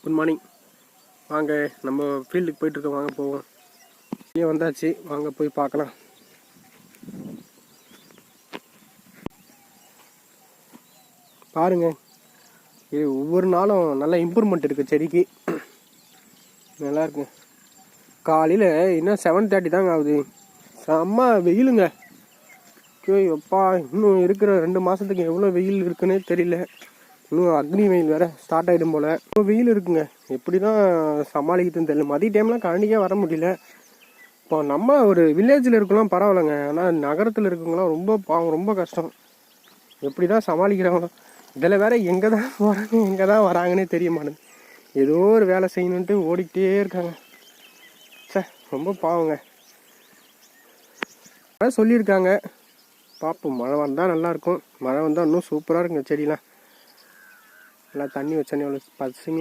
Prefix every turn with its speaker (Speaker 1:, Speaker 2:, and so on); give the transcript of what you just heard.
Speaker 1: Good morning. வாங்க நம்ம ஃபீல்டுக்கு போயிட்டுருக்கோம், வாங்க போவோம். இங்கே வந்தாச்சு, வாங்க போய் பார்க்கலாம். பாருங்க, இது ஒவ்வொரு நாளும் நல்ல இம்ப்ரூவ்மெண்ட் இருக்குது செடிக்கு. நல்லாயிருக்கு. காலையில் இன்னும் 7:30 தாங்க ஆகுது. செம்ம வெயிலுங்க. எப்பா இன்னும் இருக்கிற 2 மாதத்துக்கு எவ்வளோ வெயில் இருக்குன்னே தெரியல. இன்னும் அக்னி வெயில் வேறு ஸ்டார்ட் ஆகிடும் போல். இப்போ வெயில் இருக்குங்க, எப்படி தான் சமாளிக்கிறதுன்னு தெரியல. மதிய டைம்லாம் கரண்டிக்கே வர முடியல. இப்போ நம்ம ஒரு வில்லேஜில் இருக்கலாம் பரவாயில்லைங்க, ஆனால் நகரத்தில் இருக்கவங்களாம் ரொம்ப பாவம், ரொம்ப கஷ்டம். எப்படி தான் சமாளிக்கிறாங்களோ. இதில் வேற எங்கே தான் போகிறாங்க எங்கே தான் வராங்கன்னே தெரிய மாட்டேங்குது. ஏதோ ஒரு வேலை செய்யணுன்ட்டு ஓடிக்கிட்டே இருக்காங்க. ரொம்ப பாவங்க. அதான் சொல்லியிருக்காங்க, பார்ப்போம். மழை வந்தால் நல்லாயிருக்கும். மழை வந்தால் இன்னும் சூப்பராக இருக்குங்க. செடிலாம் நல்லா தண்ணி வச்சோன்னே எவ்வளோ பசுமையாக